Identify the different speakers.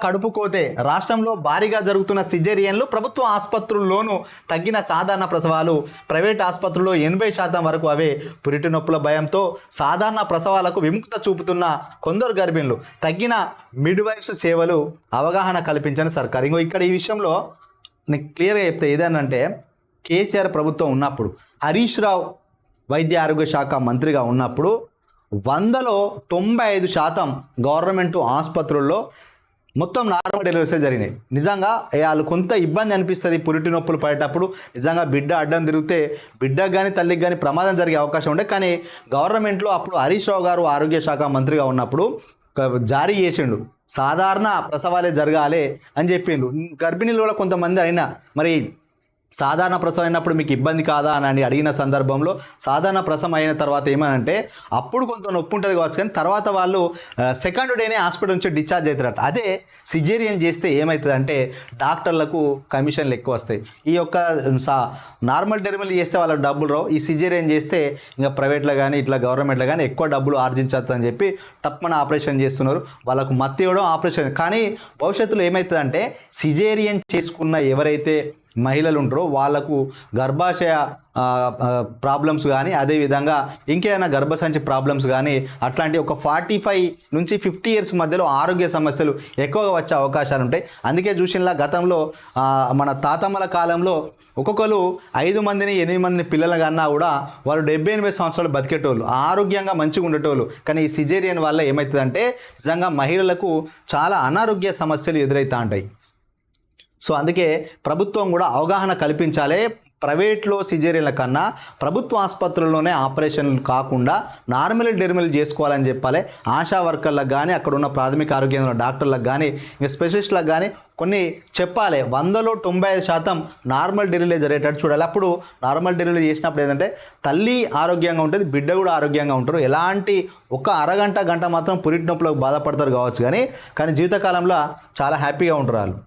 Speaker 1: కడుపు కోతే రాష్ట్రంలో భారీగా జరుగుతున్న సిజేరియన్లు ప్రభుత్వ ఆసుపత్రుల్లోనూ తగ్గిన సాధారణ ప్రసవాలు ప్రైవేట్ ఆసుపత్రుల్లో 80% వరకు అవే పురిటి నొప్పుల భయంతో సాధారణ ప్రసవాలకు విముక్త చూపుతున్న కొందరు గర్భిణులు తగ్గిన మిడ్వైఫ్స్ సేవలు అవగాహన కల్పించని సర్కార్. ఇంకో ఇక్కడ ఈ విషయంలో నేను క్లియర్గా చెప్తే ఏదనంటే కేసీఆర్ ప్రభుత్వం ఉన్నప్పుడు హరీష్ రావు వైద్య ఆరోగ్య శాఖ మంత్రిగా ఉన్నప్పుడు 100లో 95% గవర్నమెంట్ ఆసుపత్రుల్లో మొత్తం నార్మల్ డెలివరీసే జరిగినాయి. నిజంగా వాళ్ళు కొంత ఇబ్బంది అనిపిస్తుంది పురిటి నొప్పులు పడేటప్పుడు. నిజంగా బిడ్డ అడ్డం తిరిగితే బిడ్డకు కానీ తల్లికి కానీ ప్రమాదం జరిగే అవకాశం ఉండే. కానీ గవర్నమెంట్లో అప్పుడు హరీష్ రావు గారు ఆరోగ్య శాఖ మంత్రిగా ఉన్నప్పుడు జారీ చేసిండు సాధారణ ప్రసవాలే జరగాలి అని చెప్పిండు. గర్భిణీలు కూడా కొంతమంది అయినా మరి సాధారణ ప్రసవం అయినప్పుడు మీకు ఇబ్బంది కాదా అని అడిగిన సందర్భంలో సాధారణ ప్రసవం అయిన తర్వాత ఏమనంటే అప్పుడు కొంత నొప్పి ఉంటుంది కావచ్చు, కానీ తర్వాత వాళ్ళు సెకండ్ డేనే హాస్పిటల్ నుంచి డిశ్చార్జ్ అవుతారట. అదే సిజేరియన్ చేస్తే ఏమవుతుందంటే డాక్టర్లకు కమిషన్లు ఎక్కువ వస్తాయి. ఈ యొక్క నార్మల్ డెలివరీ చేస్తే వాళ్ళకి డబ్బులు రావు, ఈ సిజేరియన్ చేస్తే ఇంకా ప్రైవేట్లో కానీ ఇట్లా గవర్నమెంట్లో కానీ ఎక్కువ డబ్బులు ఆర్జించవచ్చు అని చెప్పి తప్పన ఆపరేషన్ చేస్తున్నారు. వాళ్ళకు మత్తు ఇవ్వడం ఆపరేషన్. కానీ భవిష్యత్తులో ఏమవుతుందంటే సిజేరియన్ చేసుకున్న ఎవరైతే మహిళలు ఉంటారో వాళ్లకు గర్భాశయ ప్రాబ్లమ్స్ కానీ అదేవిధంగా ఇంకేదైనా గర్భసంచి ప్రాబ్లమ్స్ కానీ అట్లాంటి ఒక 45 నుంచి 50 ఇయర్స్ మధ్యలో ఆరోగ్య సమస్యలు ఎక్కువగా వచ్చే అవకాశాలు ఉంటాయి. అందుకే చూసినలా గతంలో మన తాతమ్మల కాలంలో ఒక్కొక్కరు 5 మందిని 8 మందిని పిల్లలు కన్నా కూడా వాళ్ళు 70-80 సంవత్సరాలు బతికేటోళ్ళు, ఆరోగ్యంగా మంచిగా ఉండేటోళ్ళు. కానీ ఈ సిజేరియన్ వల్ల ఏమవుతుందంటే నిజంగా మహిళలకు చాలా అనారోగ్య సమస్యలు ఎదురవుతూ ఉంటాయి. సో అందుకే ప్రభుత్వం కూడా అవగాహన కల్పించాలి. ప్రైవేట్లో సిజేరియన్ల కన్నా ప్రభుత్వ ఆసుపత్రుల్లోనే ఆపరేషన్లు కాకుండా నార్మల్ డెలివరీలు చేసుకోవాలని చెప్పాలి. ఆశా వర్కర్లకు కానీ అక్కడ ఉన్న ప్రాథమిక ఆరోగ్య కేంద్రంలో డాక్టర్లకు కానీ ఇంకా స్పెషలిస్టులకు కానీ కొన్ని చెప్పాలి. 100లో 95% నార్మల్ డెలివరీ జరిగేటట్టు చూడాలి. అప్పుడు నార్మల్ డెలివరీ చేసినప్పుడు ఏంటంటే తల్లి ఆరోగ్యంగా ఉంటుంది, బిడ్డ కూడా ఆరోగ్యంగా ఉంటారు. ఎలాంటి ఒక అరగంట గంట మాత్రం పురిటి నొప్పులకు బాధపడతారు కావచ్చు, కానీ జీవితకాలంలో చాలా హ్యాపీగా ఉంటారు వాళ్ళు.